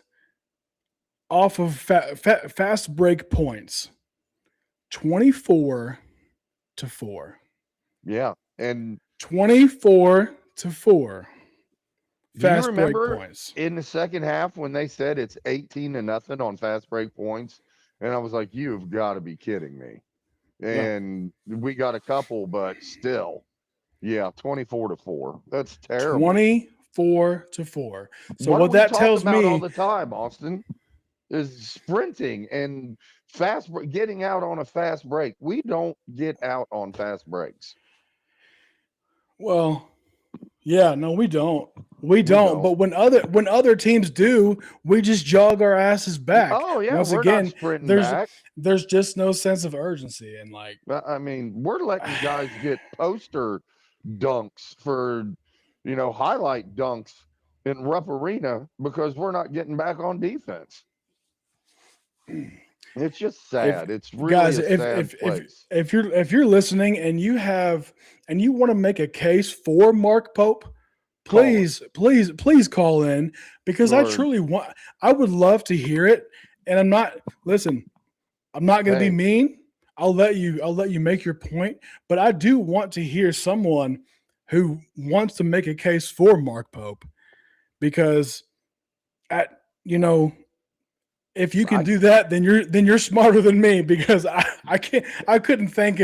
off of fast break points. 24-4. Yeah. And 24-4. do Fast you break remember points. in the second half when they said it's 18-0 on fast break points? And I was like, you've got to be kidding me. And we got a couple, but still, yeah, 24-4. That's terrible. 24-4. So what that tells me all the time, Austin, is sprinting and getting out on a fast break. We don't get out on fast breaks. Well, yeah, no, we don't. We don't. But when other teams do, we just jog our asses back. Oh yeah, Once we're again, not sprinting there's back. there's just no sense of urgency, and like I mean, we're letting guys get poster dunks for, highlight dunks in Rupp Arena because we're not getting back on defense. It's just sad. It's really guys, a sad place. if you're listening and you want to make a case for Mark Pope, please call in, because Sure. I would love to hear it. And I'm not going to be Hey. mean. I'll let you make your point, but I do want to hear someone who wants to make a case for Mark Pope, because if you can do that, then you're smarter than me, because I couldn't think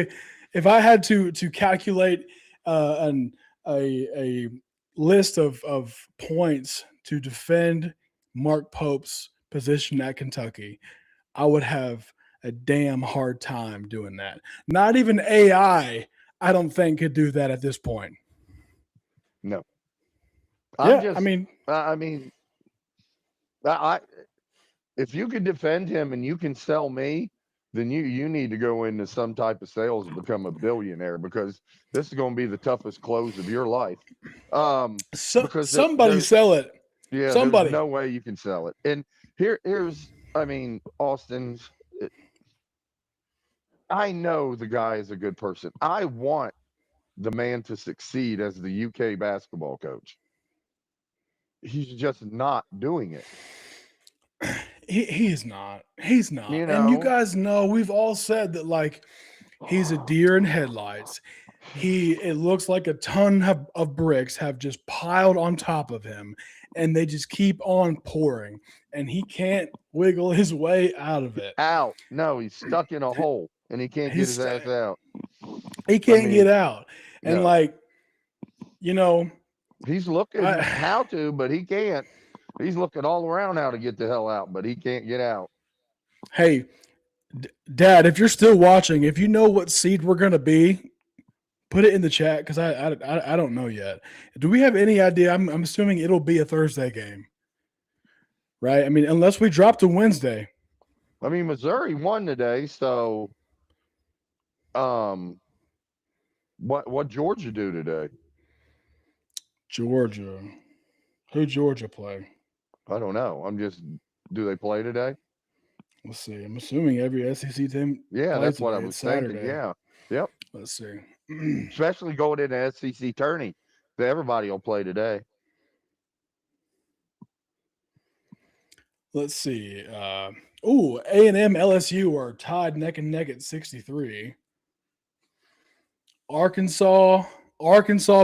if I had to calculate a list of points to defend Mark Pope's position at Kentucky, I would have a damn hard time doing that. Not even AI, I don't think, could do that at this point. No. Yeah, if you can defend him and you can sell me, then you need to go into some type of sales and become a billionaire, because this is going to be the toughest close of your life. Because somebody sell it. Yeah, somebody. There's no way you can sell it. And here's Austin, I know the guy is a good person. I want the man to succeed as the UK basketball coach. He's just not doing it. He's not. He's not. And you guys know, we've all said that, like, he's a deer in headlights. It looks like a ton of bricks have just piled on top of him, and they just keep on pouring, and he can't wiggle his way out of it. No, he's stuck in a hole, and he can't get his ass out. He can't get out. And he's looking how to, but he can't. He's looking all around how to get the hell out, but he can't get out. Hey, Dad, if you're still watching, if you know what seed we're going to be, put it in the chat, because I don't know yet. Do we have any idea? I'm assuming it'll be a Thursday game, right? I mean, unless we drop to Wednesday. I mean, Missouri won today, so what Georgia do today? Georgia. Who Georgia play? I don't know. Do they play today? Let's see. I'm assuming every SEC team. Yeah, that's what I was thinking. Yeah. Yep. Let's see. Especially going into SEC tourney, everybody will play today. Let's see. A&M, LSU are tied neck and neck at 63. Arkansas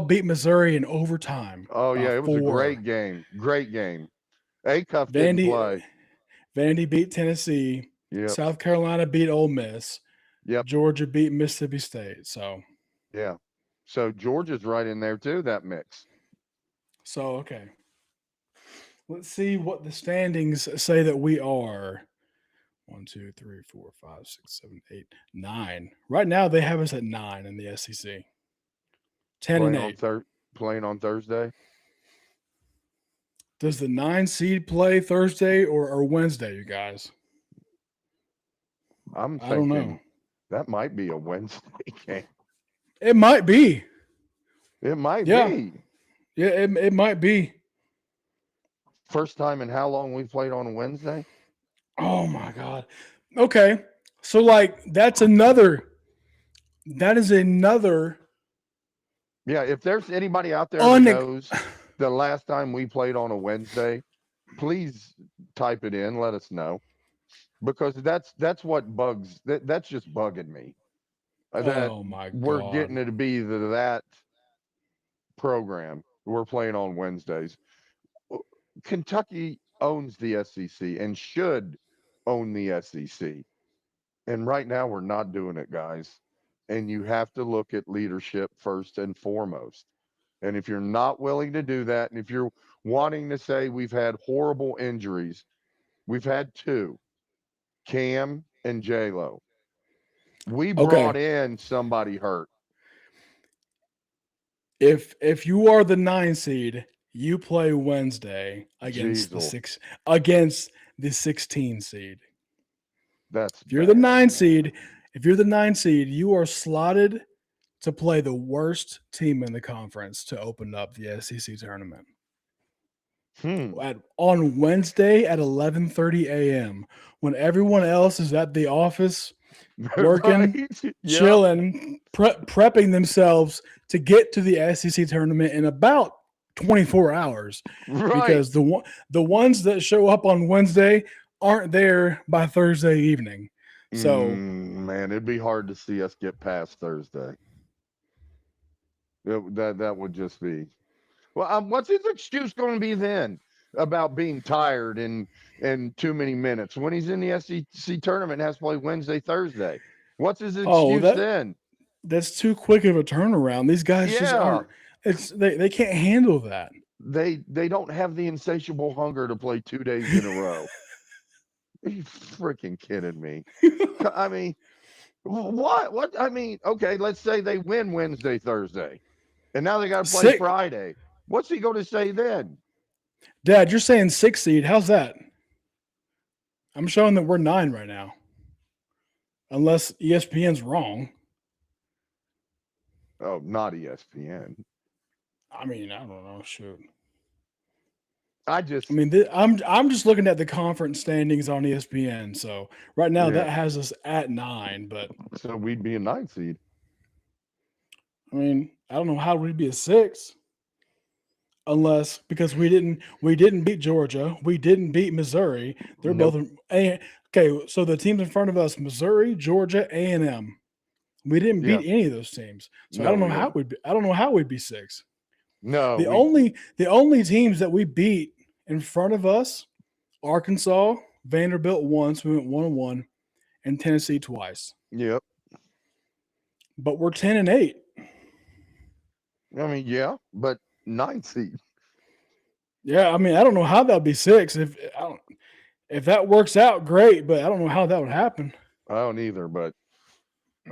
beat Missouri in overtime. Oh yeah, it was a great game. Great game. Acuff didn't play. Vandy beat Tennessee. Yep. South Carolina beat Ole Miss. Yep. Georgia beat Mississippi State. So yeah. So Georgia's right in there too, that mix. So okay. Let's see what the standings say that we are. 1, 2, 3, 4, 5, 6, 7, 8, 9. Right now they have us at 9 in the SEC. 10 and 8. Playing on Thursday. Does the 9 seed play Thursday or Wednesday, you guys? I don't know. That might be a Wednesday game. It might be. It might be. Yeah, it might be. First time in how long we've played on a Wednesday? Oh my God. Okay. So that is another. Yeah, if there's anybody out there that knows the last time we played on a Wednesday, please type it in, let us know. Because that's what bugs, that's just bugging me. Oh my God. We're getting it to be that program. We're playing on Wednesdays. Kentucky owns the SEC and should own the SEC. And right now we're not doing it, guys. And you have to look at leadership first and foremost. And if you're not willing to do that, and if you're wanting to say we've had horrible injuries, we've had 2, Cam and J-Lo. We brought in somebody hurt. If you are the 9 seed you play Wednesday against Jeez, against the 16 seed. that's If you're the bad. 9 seed, you are slotted to play the worst team in the conference to open up the SEC tournament. On Wednesday at 11:30 a.m. when everyone else is at the office working, Right? Yep. chilling, prepping themselves to get to the SEC tournament in about 24 hours. Right. Because the ones that show up on Wednesday aren't there by Thursday evening. So man, it'd be hard to see us get past Thursday. That would just be. Well, what's his excuse going to be then about being tired and too many minutes when he's in the SEC tournament and has to play Wednesday, Thursday? What's his excuse then? That's too quick of a turnaround. These guys just aren't. They can't handle that. They don't have the insatiable hunger to play 2 days in a row. Are you freaking kidding me? I mean, what? I mean, okay, let's say they win Wednesday, Thursday, and now they got to play Friday. What's he going to say then? Dad, you're saying 6 seed. How's that? I'm showing that we're 9 right now. Unless ESPN's wrong. Oh, not ESPN. I mean, I don't know. Shoot. I'm just looking at the conference standings on ESPN. So right now that has us at 9, but so we'd be a 9 seed. I mean, I don't know how we'd be a 6. Unless because we didn't beat Georgia, we didn't beat Missouri. They're both okay. So the teams in front of us: Missouri, Georgia, A&M. We didn't beat any of those teams, so I don't know how we'd be. I don't know how we'd be 6. No, the only teams that we beat in front of us: Arkansas, Vanderbilt once, we went 1-1, and Tennessee twice. Yep. But we're 10-8. I mean, yeah, but 9 seed. Yeah, I mean, I don't know how that'd be 6. If that works out, great, but I don't know how that would happen. I don't either, but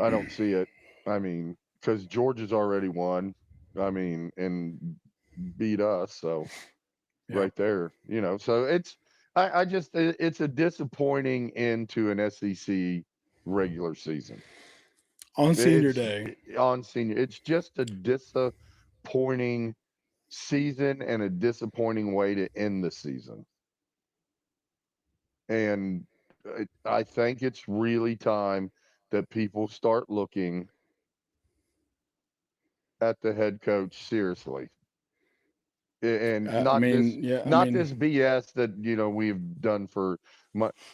I don't see it. I mean, because Georgia's already won. I mean, and beat us, so right there, So it's it's a disappointing end to an SEC regular season on senior day. It's just a disappointing season and a disappointing way to end the season. And I think it's really time that people start looking at the head coach seriously. And this BS that we've done for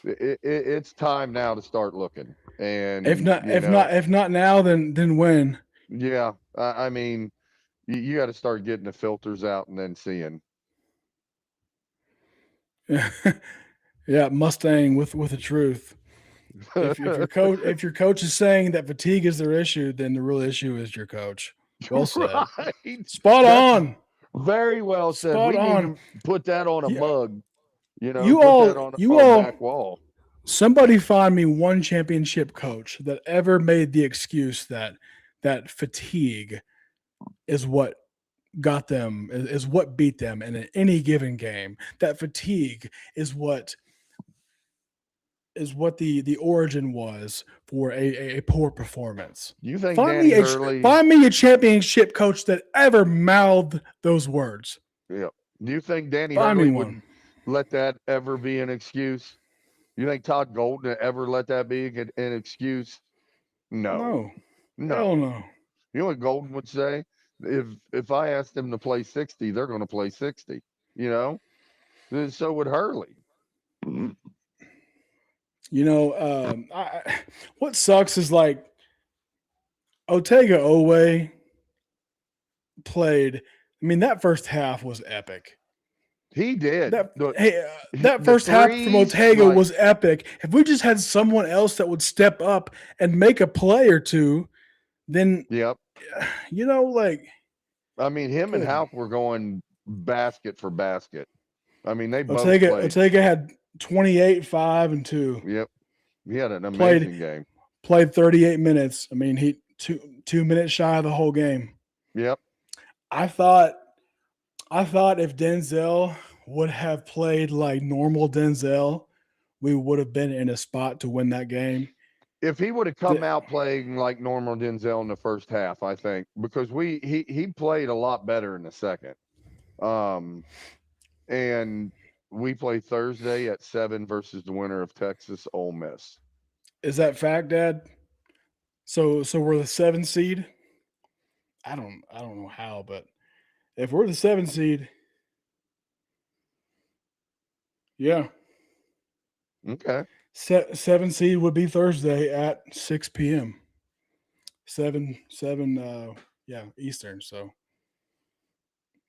it's time now to start looking. And if not now, then when? Yeah, I mean, you got to start getting the filters out and then seeing. Yeah, Mustang with the truth. If your coach is saying that fatigue is their issue, then the real issue is your coach. Well said. Right. Spot on. Very well said. Spot we on. Need to put that on a mug. You put all, that on a back wall. Somebody find me one championship coach that ever made the excuse that fatigue is what got them, is what beat them in any given game. That fatigue is what the origin was for a poor performance. You think find me a championship coach that ever mouthed those words. Yeah. Do you think Danny Hurley would let that ever be an excuse? You think Todd Golden ever let that be an excuse? No. Hell no. You know what Golden would say? If I asked them to play 60, they're going to play 60. So would Hurley. What sucks is like Otega Oweh played. I mean, that first half was epic. He did. That first half from Otega was epic. If we just had someone else that would step up and make a play or two, then I mean, him and Houck were going basket for basket. I mean, they both played. Otega had 28, 5, and 2. Yep. He had an amazing game. Played 38 minutes. I mean, he 2 minutes shy of the whole game. Yep. I thought I thought if Denzel would have played like normal Denzel, we would have been in a spot to win that game. If he would have come out playing like normal Denzel in the first half, I think, because he played a lot better in the second. And we play Thursday at 7 versus the winner of Texas Ole Miss. Is that fact, Dad? So we're the 7 seed. I don't know how, but if we're the 7 seed, yeah, Okay. 7 seed would be Thursday at 6 p.m. 7 yeah, Eastern. So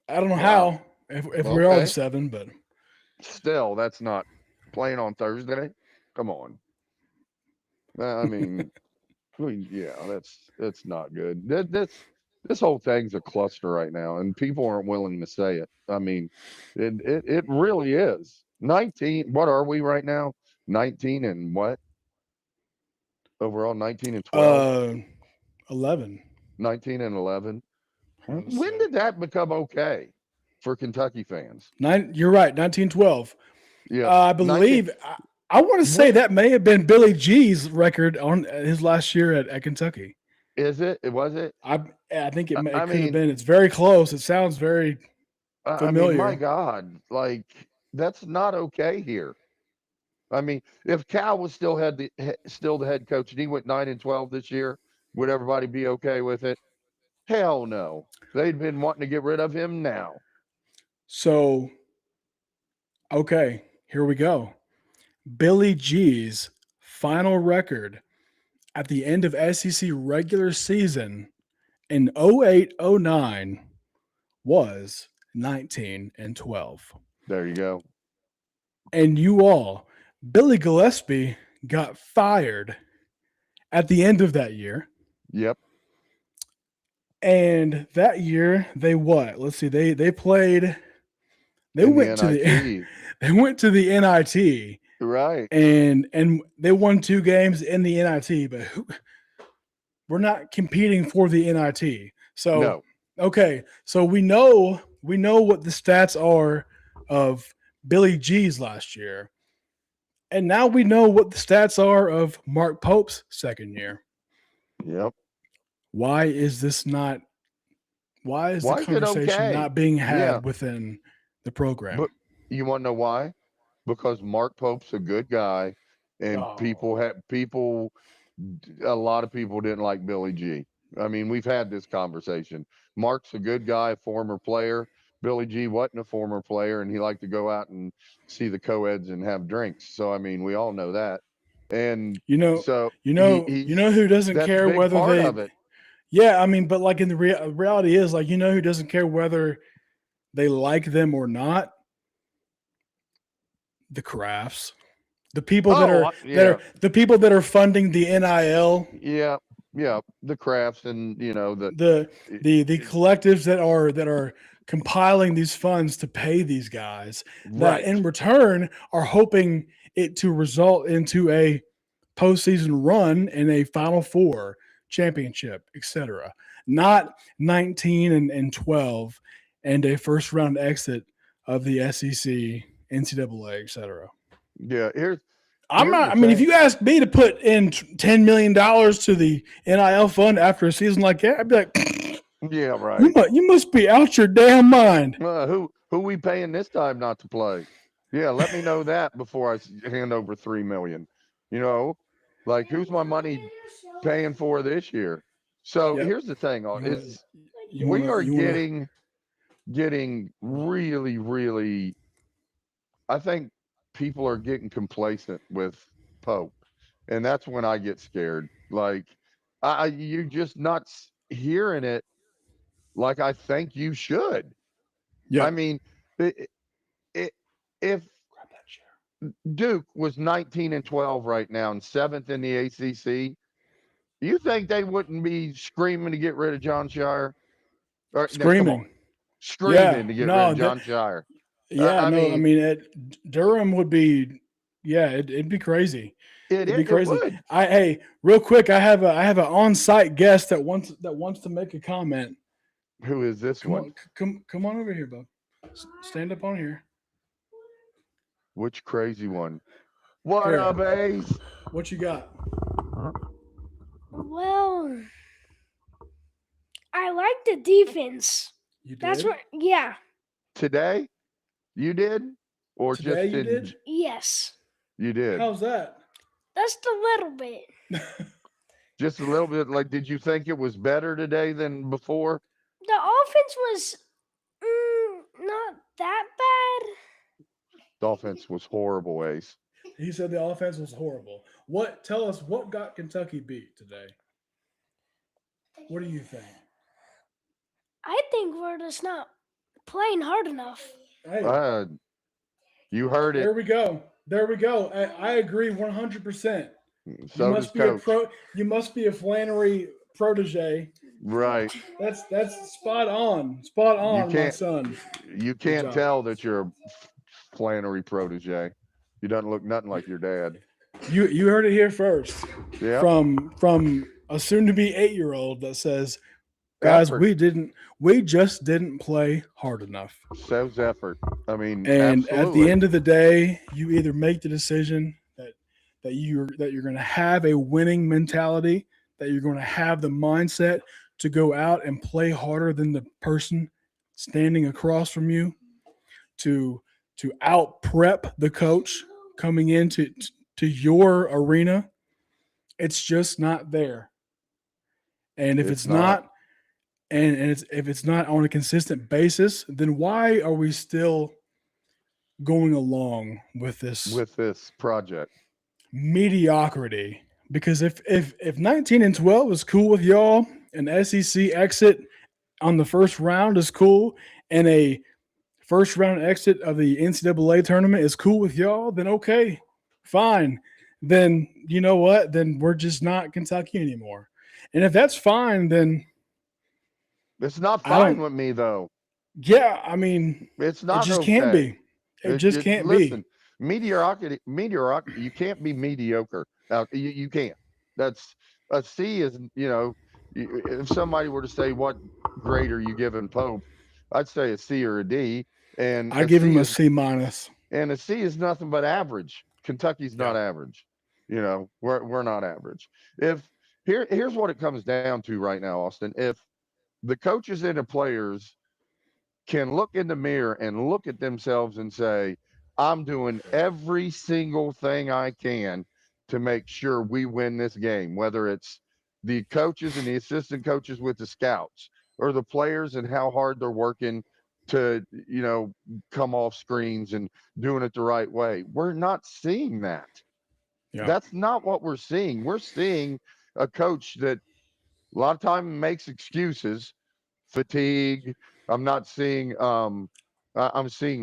I don't know how if we are the Okay. 7, but Still, that's not playing on Thursday. Come on. I mean, yeah, that's not good. This whole thing's a cluster right now, and people aren't willing to say it. I mean, it really is. 19. What are we right now? 19 and what? Overall, 19 and 12. 11. 19 and 11. Let's When see. did that become okay for Kentucky fans? You're right, 1912. Yeah, I believe I want to say that may have been Billy G's record on his last year at Kentucky. Is it? Was it? I think it, I could have mean- been. It's very close. It sounds very I mean, familiar. my God, like that's not okay here. I mean, if Cal was still the head coach and he went 9 and 12 this year, would everybody be okay with it? Hell no. They'd been wanting to get rid of him now. So, okay, here we go. Billy G's final record at the end of SEC regular season in 08-09 was 19 and 12. There you go. And Billy Gillespie got fired at the end of that year. Yep. And that year they what? Let's see. They played. They In went to the NIT. they went to the NIT Right. and they won 2 games in the NIT, but we're not competing for the NIT. So No. okay, so we know what the stats are of Billy G's last year. And now we know what the stats are of Mark Pope's second year. Yep. Why is this not? Why is Why the is it conversation okay? not being had Yeah. within the program? But you want to know why? Because Mark Pope's a good guy, and Oh. a lot of people didn't like Billy G. I mean, we've had this conversation. Mark's a good guy, former player. Billy G wasn't a former player, and he liked to go out and see the co-eds and have drinks. So I mean, we all know that. And so you know who doesn't that's a care big whether part they of it. Yeah, I mean, but like in the reality is like who doesn't care whether they like them or not? The Crafts. The people that are people that are funding the NIL, Yeah, the crafts and the collectives that are compiling these funds to pay these guys that right. in return are hoping it to result into a postseason run and a Final Four championship, etc. Not 19 and 12 and a first round exit of the SEC, NCAA, etc. Yeah, I'm Here's not. the I mean, if thing. you ask me to put in $10 million to the NIL fund after a season like that, I'd be like, yeah, right. you must be out your damn mind. Who we paying this time not to play? Yeah, let me know that before I hand over $3 million. Like who's my money paying for this year? So Yep. here's the thing: You we wanna- are you wanna- getting really, really. I think people are getting complacent with Pope, and that's when I get scared. Like, you're just not hearing it like I think you should. Yeah. I mean, if Duke was 19 and 12 right now and 7th in the ACC, you think they wouldn't be screaming to get rid of John Shire? Or, Screaming. come on. Screaming to get rid of John Shire. Yeah, I I mean- mean, Durham would be, it'd be crazy. It'd be crazy. It would. Hey, real quick, I have an on-site guest that wants to make a comment. Who is this Come one? on, come on over here, bub. Stand up on here. Which crazy one? What Here. up, Ace? What you got? Well, I like the defense. You did? That's what. Yeah. Today? You did? Or Today just you in, did? Yes. You did. How's that? Just a little bit. Just a little bit. Like, did you think it was better today than before? The offense was not that bad. The offense was horrible, Ace. He said the offense was horrible. Tell us what got Kentucky beat today? What do you think? I think we're just not playing hard enough. Hey, You heard there it. we go. There we go. I agree 100%. So does Coach. You must be a Flannery protege. Right. That's spot on. Spot on, my can't- son. You can't job. tell that you're a Flannery protege. He doesn't look nothing like your dad. You heard it here first. Yeah. From a soon to be 8-year-old that says, guys, Effort. we just didn't play hard enough. Shows effort. I mean, And at absolutely. the end of the day, you either make the decision that you're going to have a winning mentality, that you're going to have the mindset to go out and play harder than the person standing across from you, to out prep the coach coming into your arena. It's just not there. And if it's not, if it's not on a consistent basis, then why are we still going along with this project? Mediocrity? Because if 19-12 is cool with y'all, an SEC exit on the first round is cool, and a first round exit of the NCAA tournament is cool with y'all, then okay, fine. Then you know what? Then we're just not Kentucky anymore. And if that's fine, then It's not fine with me, though. yeah, I mean, It's not. it just can't be. It just can't be. Mediocrity. You can't be mediocre. Now, you can't. That's a C is, if somebody were to say what grade are you giving Pope, I'd say a C or a D. And I give him a C minus. And a C is nothing but average. Kentucky's not average. We're not average. Here's what it comes down to right now, Austin. If the coaches and the players can look in the mirror and look at themselves and say, I'm doing every single thing I can to make sure we win this game, whether it's the coaches and the assistant coaches with the scouts, or the players and how hard they're working to, come off screens and doing it the right way. We're not seeing that. Yeah. That's not what we're seeing. We're seeing a coach that a lot of time makes excuses, fatigue. I'm seeing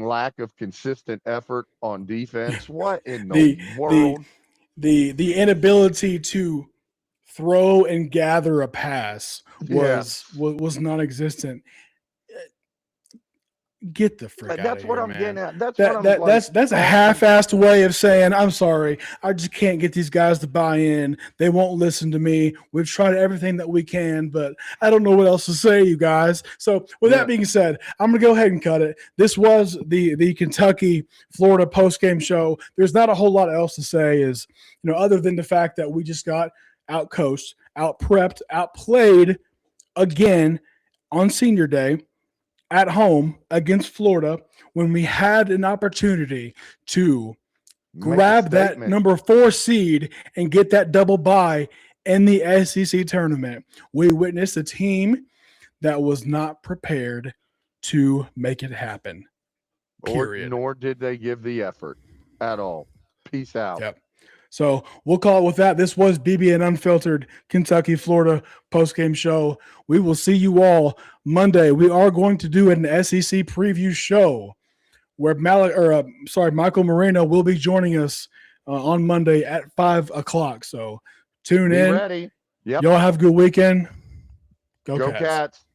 lack of consistent effort on defense. What in the world? The inability to throw and gather a pass was non-existent. Get the frick out of That's here, what I'm man. getting at. That's a half-assed way of saying, I'm sorry, I just can't get these guys to buy in. They won't listen to me. We've tried everything that we can, but I don't know what else to say, you guys. So with that being said, I'm going to go ahead and cut it. This was the Kentucky-Florida post-game show. There's not a whole lot else to say other than the fact that we just got out-coached, out-prepped, outplayed again on senior day at home against Florida, when we had an opportunity to grab that number 4 seed and get that double bye in the SEC tournament. We witnessed a team that was not prepared to make it happen. Period. Nor did they give the effort at all. Peace out. Yep. So we'll call it with that. This was BBN Unfiltered Kentucky, Florida postgame show. We will see you all Monday. We are going to do an SEC preview show where Michael Moreno will be joining us on Monday at 5:00. So tune in. Be ready. Yep. Y'all have a good weekend. Go Cats. Cats.